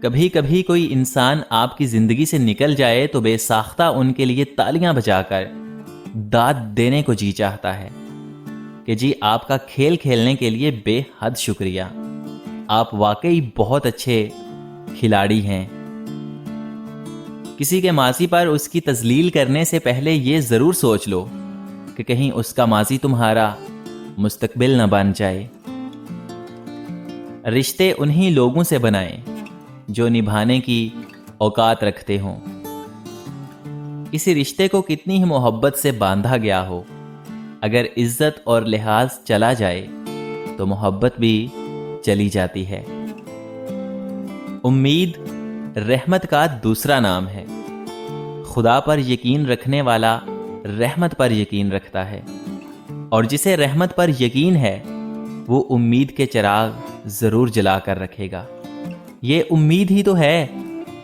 کبھی کبھی کوئی انسان آپ کی زندگی سے نکل جائے تو بے ساختہ ان کے لیے تالیاں بجا کر داد دینے کو جی چاہتا ہے کہ جی آپ کا کھیل کھیلنے کے لیے بے حد شکریہ، آپ واقعی بہت اچھے کھلاڑی ہیں۔ کسی کے ماضی پر اس کی تذلیل کرنے سے پہلے یہ ضرور سوچ لو کہ کہیں اس کا ماضی تمہارا مستقبل نہ بن جائے۔ رشتے انہی لوگوں سے بنائیں جو نبھانے کی اوقات رکھتے ہوں۔ کسی رشتے کو کتنی ہی محبت سے باندھا گیا ہو، اگر عزت اور لحاظ چلا جائے تو محبت بھی چلی جاتی ہے۔ امید رحمت کا دوسرا نام ہے۔ خدا پر یقین رکھنے والا رحمت پر یقین رکھتا ہے، اور جسے رحمت پر یقین ہے وہ امید کے چراغ ضرور جلا کر رکھے گا۔ یہ امید ہی تو ہے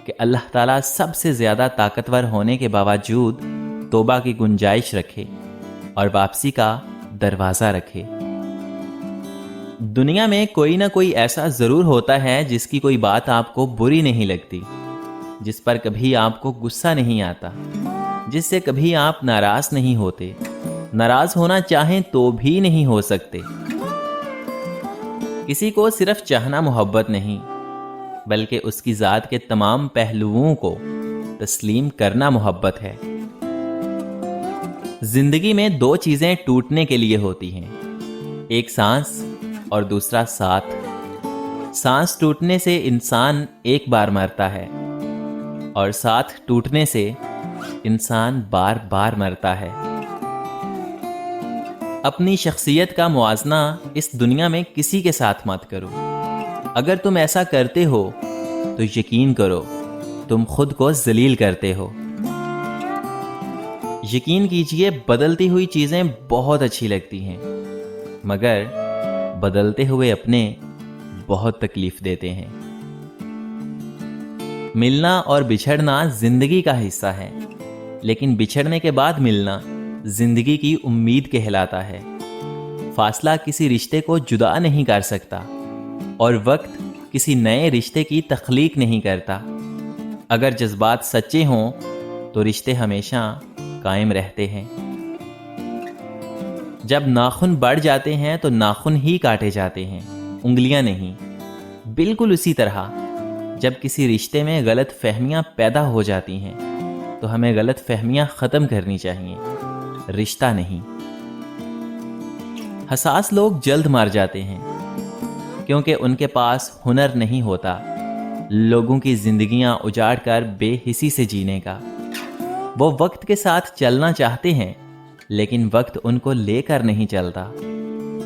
کہ اللہ تعالیٰ سب سے زیادہ طاقتور ہونے کے باوجود توبہ کی گنجائش رکھے اور واپسی کا دروازہ رکھے۔ دنیا میں کوئی نہ کوئی ایسا ضرور ہوتا ہے جس کی کوئی بات آپ کو بری نہیں لگتی، جس پر کبھی آپ کو غصہ نہیں آتا، جس سے کبھی آپ ناراض نہیں ہوتے، ناراض ہونا چاہیں تو بھی نہیں ہو سکتے۔ کسی کو صرف چاہنا محبت نہیں، بلکہ اس کی ذات کے تمام پہلوؤں کو تسلیم کرنا محبت ہے۔ زندگی میں دو چیزیں ٹوٹنے کے لیے ہوتی ہیں، ایک سانس اور دوسرا ساتھ۔ سانس ٹوٹنے سے انسان ایک بار مرتا ہے، اور ساتھ ٹوٹنے سے انسان بار بار مرتا ہے۔ اپنی شخصیت کا موازنہ اس دنیا میں کسی کے ساتھ مت کرو۔ اگر تم ایسا کرتے ہو تو یقین کرو تم خود کو ذلیل کرتے ہو۔ یقین کیجئے بدلتی ہوئی چیزیں بہت اچھی لگتی ہیں، مگر بدلتے ہوئے اپنے بہت تکلیف دیتے ہیں۔ ملنا اور بچھڑنا زندگی کا حصہ ہے، لیکن بچھڑنے کے بعد ملنا زندگی کی امید کہلاتا ہے۔ فاصلہ کسی رشتے کو جدا نہیں کر سکتا، اور وقت کسی نئے رشتے کی تخلیق نہیں کرتا۔ اگر جذبات سچے ہوں تو رشتے ہمیشہ قائم رہتے ہیں۔ جب ناخن بڑھ جاتے ہیں تو ناخن ہی کاٹے جاتے ہیں، انگلیاں نہیں۔ بالکل اسی طرح جب کسی رشتے میں غلط فہمیاں پیدا ہو جاتی ہیں تو ہمیں غلط فہمیاں ختم کرنی چاہیے، رشتہ نہیں۔ حساس لوگ جلد مر جاتے ہیں کیونکہ ان کے پاس ہنر نہیں ہوتا لوگوں کی زندگیاں اجاڑ کر بے حسی سے جینے کا۔ وہ وقت کے ساتھ چلنا چاہتے ہیں، لیکن وقت ان کو لے کر نہیں چلتا۔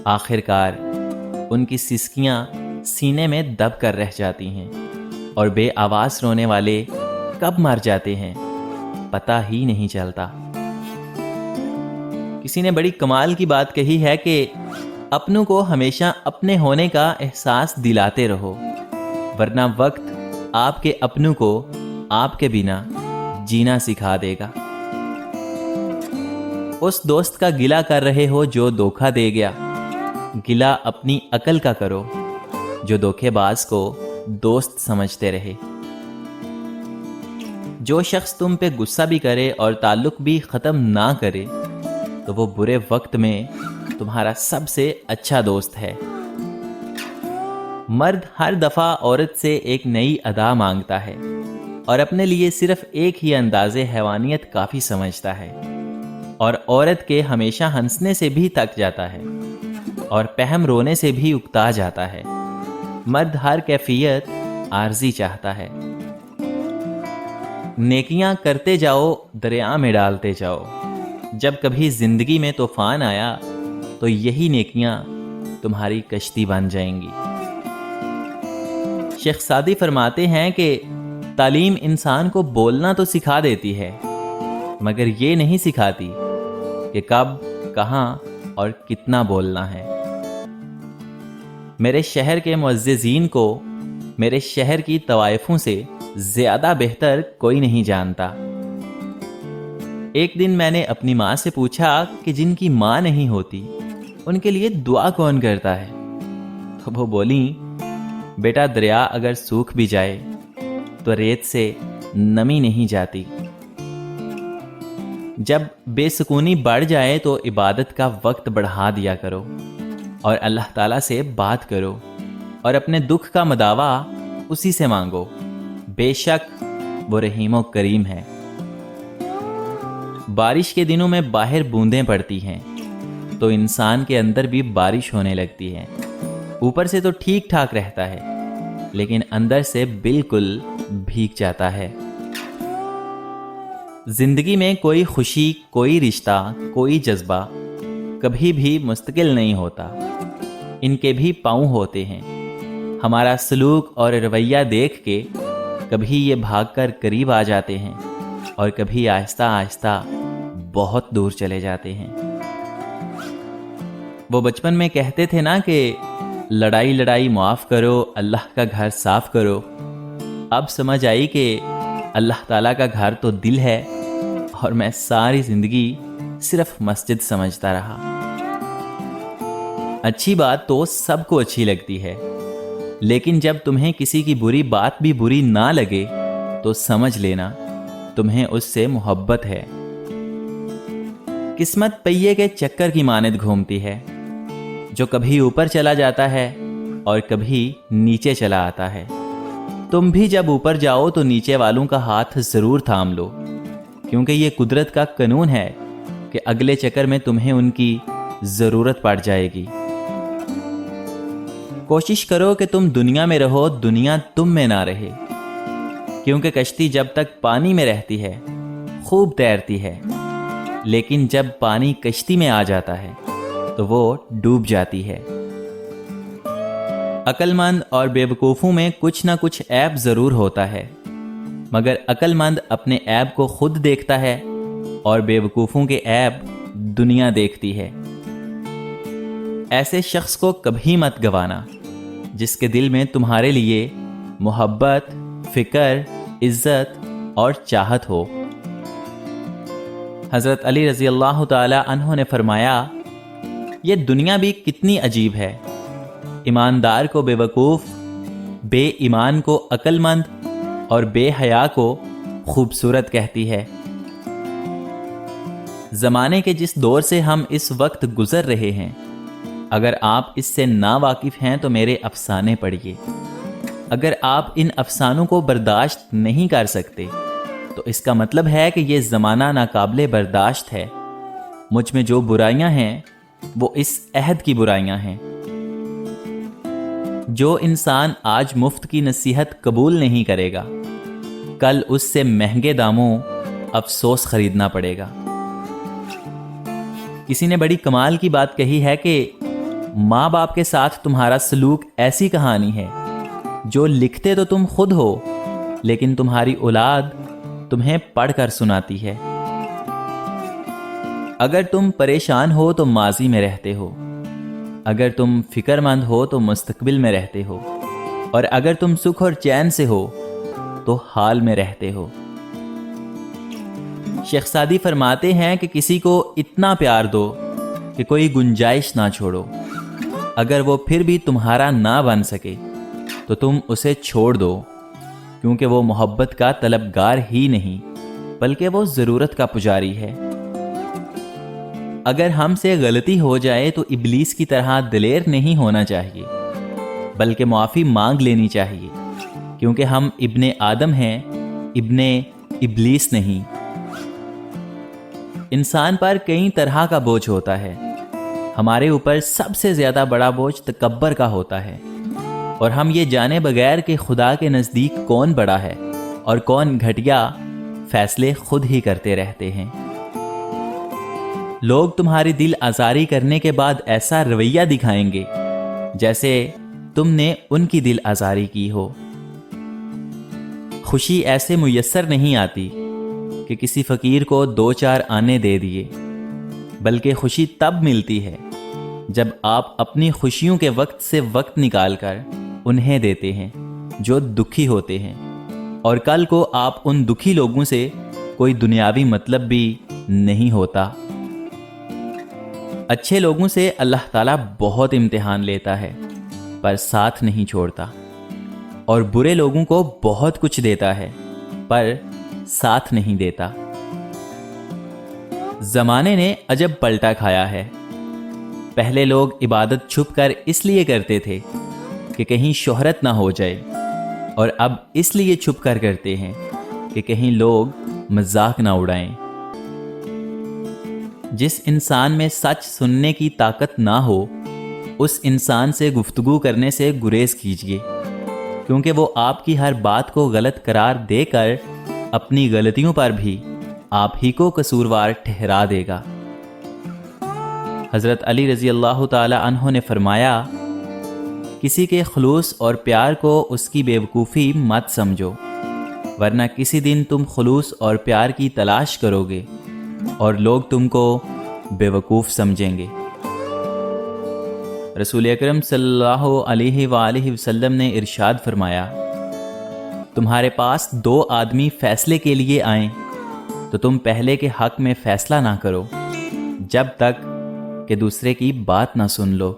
آخر کار ان کی سسکیاں سینے میں دب کر رہ جاتی ہیں، اور بے آواز رونے والے کب مر جاتے ہیں پتہ ہی نہیں چلتا۔ کسی نے بڑی کمال کی بات کہی ہے کہ اپنوں کو ہمیشہ اپنے ہونے کا احساس دلاتے رہو، ورنہ وقت آپ کے اپنوں کو آپ کے بنا جینا سکھا دے گا۔ اس دوست کا گلہ کر رہے ہو جو دھوکہ دے گیا، گلہ اپنی عقل کا کرو جو دھوکے باز کو دوست سمجھتے رہے۔ جو شخص تم پہ غصہ بھی کرے اور تعلق بھی ختم نہ کرے تو وہ برے وقت میں تمہارا سب سے اچھا دوست ہے۔ مرد ہر دفعہ عورت سے ایک نئی ادا مانگتا ہے اور اپنے لیے صرف ایک ہی انداز حیوانیت کافی سمجھتا ہے، اور عورت کے ہمیشہ ہنسنے سے بھی تک جاتا ہے اور پہم رونے سے بھی اکتا جاتا ہے۔ مرد ہر کیفیت عارضی چاہتا ہے۔ نیکیاں کرتے جاؤ، دریا میں ڈالتے جاؤ۔ جب کبھی زندگی میں طوفان آیا تو یہی نیکیاں تمہاری کشتی بن جائیں گی۔ شیخ سعدی فرماتے ہیں کہ تعلیم انسان کو بولنا تو سکھا دیتی ہے، مگر یہ نہیں سکھاتی کہ کب، کہاں اور کتنا بولنا ہے۔ میرے شہر کے معززین کو میرے شہر کی طوائفوں سے زیادہ بہتر کوئی نہیں جانتا۔ ایک دن میں نے اپنی ماں سے پوچھا کہ جن کی ماں نہیں ہوتی ان کے لیے دعا کون کرتا ہے؟ تو وہ بولیں، بیٹا دریا اگر سوکھ بھی جائے تو ریت سے نمی نہیں جاتی۔ جب بے سکونی بڑھ جائے تو عبادت کا وقت بڑھا دیا کرو اور اللہ تعالیٰ سے بات کرو اور اپنے دکھ کا مداوا اسی سے مانگو، بے شک وہ رحیم و کریم ہے۔ بارش کے دنوں میں باہر بوندیں پڑتی ہیں تو انسان کے اندر بھی بارش ہونے لگتی ہے۔ اوپر سے تو ٹھیک ٹھاک رہتا ہے لیکن اندر سے بالکل بھیگ جاتا ہے۔ زندگی میں کوئی خوشی، کوئی رشتہ، کوئی جذبہ کبھی بھی مستقل نہیں ہوتا، ان کے بھی پاؤں ہوتے ہیں۔ ہمارا سلوک اور رویہ دیکھ کے کبھی یہ بھاگ کر قریب آ جاتے ہیں اور کبھی آہستہ آہستہ بہت دور چلے جاتے ہیں۔ وہ بچپن میں کہتے تھے نا کہ لڑائی لڑائی معاف کرو، اللہ کا گھر صاف کرو۔ اب سمجھ آئی کہ اللہ تعالیٰ کا گھر تو دل ہے اور میں ساری زندگی صرف مسجد سمجھتا رہا۔ اچھی بات تو سب کو اچھی لگتی ہے، لیکن جب تمہیں کسی کی بری بات بھی بری نہ لگے تو سمجھ لینا تمہیں اس سے محبت ہے۔ قسمت پہیے کے چکر کی مانند گھومتی ہے، جو کبھی اوپر چلا جاتا ہے اور کبھی نیچے چلا آتا ہے۔ تم بھی جب اوپر جاؤ تو نیچے والوں کا ہاتھ ضرور تھام لو، کیونکہ یہ قدرت کا قانون ہے کہ اگلے چکر میں تمہیں ان کی ضرورت پڑ جائے گی۔ کوشش کرو کہ تم دنیا میں رہو، دنیا تم میں نہ رہے، کیونکہ کشتی جب تک پانی میں رہتی ہے خوب تیرتی ہے، لیکن جب پانی کشتی میں آ جاتا ہے تو وہ ڈوب جاتی ہے۔ عقل مند اور بے وقوفوں میں کچھ نہ کچھ عیب ضرور ہوتا ہے، مگر عقل مند اپنے عیب کو خود دیکھتا ہے اور بے وقوفوں کے عیب دنیا دیکھتی ہے۔ ایسے شخص کو کبھی مت گوانا جس کے دل میں تمہارے لیے محبت، فکر، عزت اور چاہت ہو۔ حضرت علی رضی اللہ تعالی عنہ نے فرمایا، یہ دنیا بھی کتنی عجیب ہے، ایماندار کو بے وقوف، بے ایمان کو عقل مند اور بے حیا کو خوبصورت کہتی ہے۔ زمانے کے جس دور سے ہم اس وقت گزر رہے ہیں، اگر آپ اس سے نا واقف ہیں تو میرے افسانے پڑھیے۔ اگر آپ ان افسانوں کو برداشت نہیں کر سکتے تو اس کا مطلب ہے کہ یہ زمانہ ناقابل برداشت ہے۔ مجھ میں جو برائیاں ہیں وہ اس عہد کی برائیاں ہیں۔ جو انسان آج مفت کی نصیحت قبول نہیں کرے گا، کل اس سے مہنگے داموں افسوس خریدنا پڑے گا۔ کسی نے بڑی کمال کی بات کہی ہے کہ ماں باپ کے ساتھ تمہارا سلوک ایسی کہانی ہے جو لکھتے تو تم خود ہو، لیکن تمہاری اولاد تمہیں پڑھ کر سناتی ہے۔ اگر تم پریشان ہو تو ماضی میں رہتے ہو، اگر تم فکر مند ہو تو مستقبل میں رہتے ہو، اور اگر تم سکھ اور چین سے ہو تو حال میں رہتے ہو۔ شیخ سعدی فرماتے ہیں کہ کسی کو اتنا پیار دو کہ کوئی گنجائش نہ چھوڑو، اگر وہ پھر بھی تمہارا نہ بن سکے تو تم اسے چھوڑ دو، کیونکہ وہ محبت کا طلبگار ہی نہیں بلکہ وہ ضرورت کا پجاری ہے۔ اگر ہم سے غلطی ہو جائے تو ابلیس کی طرح دلیر نہیں ہونا چاہیے، بلکہ معافی مانگ لینی چاہیے، کیونکہ ہم ابن آدم ہیں، ابن ابلیس نہیں۔ انسان پر کئی طرح کا بوجھ ہوتا ہے، ہمارے اوپر سب سے زیادہ بڑا بوجھ تکبر کا ہوتا ہے، اور ہم یہ جانے بغیر کہ خدا کے نزدیک کون بڑا ہے اور کون گھٹیا، فیصلے خود ہی کرتے رہتے ہیں۔ لوگ تمہاری دل آزاری کرنے کے بعد ایسا رویہ دکھائیں گے جیسے تم نے ان کی دل آزاری کی ہو۔ خوشی ایسے میسر نہیں آتی کہ کسی فقیر کو 2-4 آنے دے دیے، بلکہ خوشی تب ملتی ہے جب آپ اپنی خوشیوں کے وقت سے وقت نکال کر انہیں دیتے ہیں جو دکھی ہوتے ہیں، اور کل کو آپ ان دکھی لوگوں سے کوئی دنیاوی مطلب بھی نہیں ہوتا۔ اچھے لوگوں سے اللہ تعالیٰ بہت امتحان لیتا ہے پر ساتھ نہیں چھوڑتا۔ اور برے لوگوں کو بہت کچھ دیتا ہے پر ساتھ نہیں دیتا۔ زمانے نے عجب پلٹا کھایا ہے۔ پہلے لوگ عبادت چھپ کر اس لیے کرتے تھے کہ کہیں شہرت نہ ہو جائے، اور اب اس لیے چھپ کر کرتے ہیں کہ کہیں لوگ مذاق نہ اڑائیں۔ جس انسان میں سچ سننے کی طاقت نہ ہو اس انسان سے گفتگو کرنے سے گریز کیجیے، کیونکہ وہ آپ کی ہر بات کو غلط قرار دے کر اپنی غلطیوں پر بھی آپ ہی کو قصوروار ٹھہرا دے گا۔ حضرت علی رضی اللہ تعالی عنہ نے فرمایا، کسی کے خلوص اور پیار کو اس کی بیوقوفی مت سمجھو، ورنہ کسی دن تم خلوص اور پیار کی تلاش کرو گے اور لوگ تم کو بیوقوف سمجھیں گے۔ رسول اکرم صلی اللہ علیہ وآلہ وسلم نے ارشاد فرمایا، تمہارے پاس دو آدمی فیصلے کے لیے آئیں تو تم پہلے کے حق میں فیصلہ نہ کرو جب تک کہ دوسرے کی بات نہ سن لو۔